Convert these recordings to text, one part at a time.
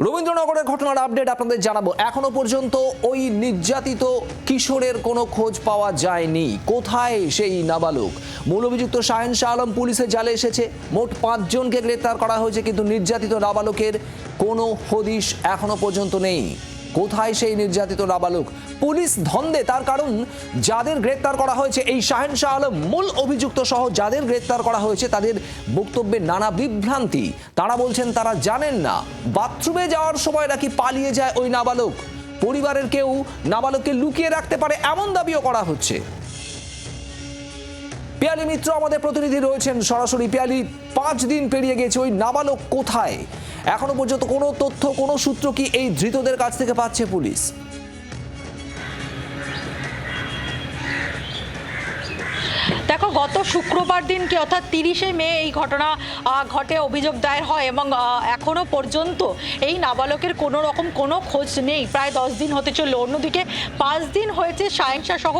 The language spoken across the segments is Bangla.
রবীন্দ্রনগরের ঘটনার আপডেট আপনাদের জানাবো। এখনো পর্যন্ত ওই নির্যাতিত কিশোরের কোনো খোঁজ পাওয়া যায়নি। কোথায় সেই নাবালক? মূল অভিযুক্ত শাহেন শাহ আলম পুলিশের জালে এসেছে। মোট 5 জনকে গ্রেপ্তার করা হয়েছে, কিন্তু নির্যাতিত নাবালকের কোনো হদিশ এখনো পর্যন্ত নেই। কোথায় সেই নির্যাতিত নাবালক? পুলিশ ধন্দে, তার কারণ যাদের গ্রেপ্তার করা হয়েছে, এই শাহেন শাহ আলম মূল অভিযুক্ত সহ যাদের গ্রেপ্তার করা হয়েছে, তাদের বক্তব্যে নানা বিভ্রান্তি। তারা বলছেন তারা জানেন না বাথরুমে যাওয়ার সময় নাকি পালিয়ে যায় ওই নাবালক। পরিবারের কেউ নাবালককে লুকিয়ে রাখতে পারে, এমন দাবিও করা হচ্ছে। পিয়ালি মিত্র আমাদের প্রতিনিধি রয়েছেন সরাসরি। পিয়ালি, 5 দিন পেরিয়ে গেছে, ওই নাবালক কোথায়? এখনো পর্যন্ত কোনো তথ্য, কোনো সূত্র কি এই ধৃতদের কাছ থেকে পাচ্ছে পুলিশ? দেখো, গত শুক্রবার দিনকে অর্থাৎ 30শে মে এই ঘটনা ঘটে, অভিযোগ দায়ের হয় এবং এখনো পর্যন্ত এই নাবালকের কোনো রকম কোনো খোঁজ নেই। প্রায় 10 দিন হতে চললো। অন্যদিকে 5 দিন হয়েছে শাহেন শাহ সহ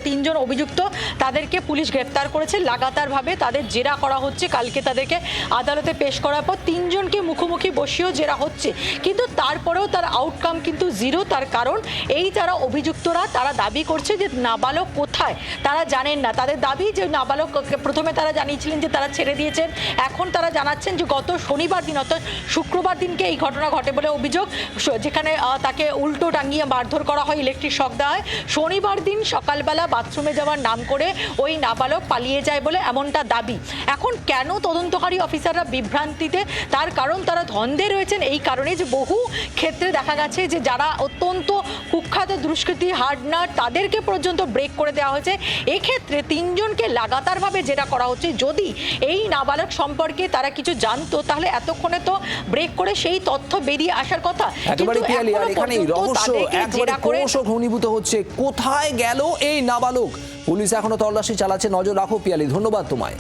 3 জন অভিযুক্ত, তাদেরকে পুলিশ গ্রেপ্তার করেছে। লাগাতারভাবে তাদের জেরা করা হচ্ছে। কালকে তাদেরকে আদালতে পেশ করার পর 3 জনকে মুখোমুখি বসিয়েও জেরা হচ্ছে, কিন্তু তারপরেও তার আউটকাম কিন্তু জিরো। তার কারণ এই যারা অভিযুক্তরা তারা দাবি করছে যে নাবালক কোথায় তারা জানেন না। তাদের দাবি যে নাবালক, প্রথমে তারা জানিয়েছিলেন যে তারা ছেড়ে দিয়েছেন, এখন তারা জানাচ্ছেন যে গত শনিবার দিন অর্থাৎ শুক্রবার দিনকে এই ঘটনা ঘটে বলে অভিযোগ, যেখানে তাকে উল্টো টাঙিয়ে মারধর করা হয়, ইলেকট্রিক শক দেওয়া হয়। শনিবার দিন সকালবেলা বাথরুমে যাওয়ার নাম করে ওই নাবালক পালিয়ে যায় বলে এমনটা দাবি। এখন কেন তদন্তকারী অফিসাররা বিভ্রান্তিতে? তার কারণ তারা ধন্দে রয়েছেন এই কারণে যে বহু ক্ষেত্রে দেখা গেছে যে যারা অত্যন্ত কুখ্যাত দুষ্কৃতী হার্ডনার, তাদেরকে পর্যন্ত ব্রেক করে দেওয়া হয়েছে। এক্ষেত্রে 3 জনকে লাগাতারভাবে যেটা করা হচ্ছে। যদি এই নাবালক সম্পর্কে তারা কিছু জানতো তাহলে এতক্ষণে তো ব্রেক করে সেই তথ্য বেরিয়ে আসার কথা। একেবারে পিয়ালি, আর এখানে রহস্য একেবারে ক্রমশ ঘনীভূত হচ্ছে। কোথায় গেল এই নাবালক? পুলিশ এখনো তল্লাশি চালাচ্ছে, নজর রাখো পিয়ালি। ধন্যবাদ তোমায়।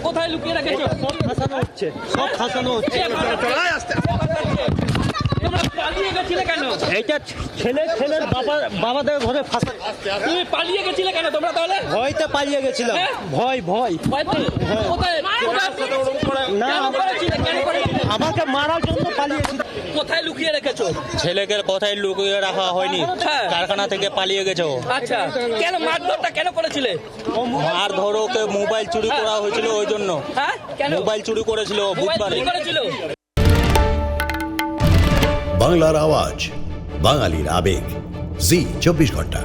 কোথায় লুকিয়ে রেখেছো? সব ফাঁসানো হচ্ছে, সব ফাঁসানো হচ্ছে। তোমরা পালিয়ে গেছিলে কেন? এইটা ছেলের বাবাদের ঘরে ফাঁসা। তুমি পালিয়ে গেছিলে কেন তোমরা তাহলে? ভয়তে পালিয়ে গেছিলাম। হ্যাঁ? ভয় কোথায় না, কেন করেছিলে? আমাকে মারার জন্য পালিয়েছি। কোথায় লুকিয়ে রেখেছো? ছেলেকে কোথায় লুকিয়ে রাখা হয়নি, হ্যাঁ। কারখানা থেকে পালিয়ে গেছে ও। আচ্ছা, কেন মারধরটা কেন করেছিলে? আর ধরো ওকে মোবাইল চুরি করা হয়েছিল, ওই জন্য। হ্যাঁ, কেন মোবাইল চুরি করেছিল মোবাইল বুধবারে। চুরি করেছিল? বাংলার আওয়াজ, বাঙালির আবেগ, জি 24 ঘন্টা।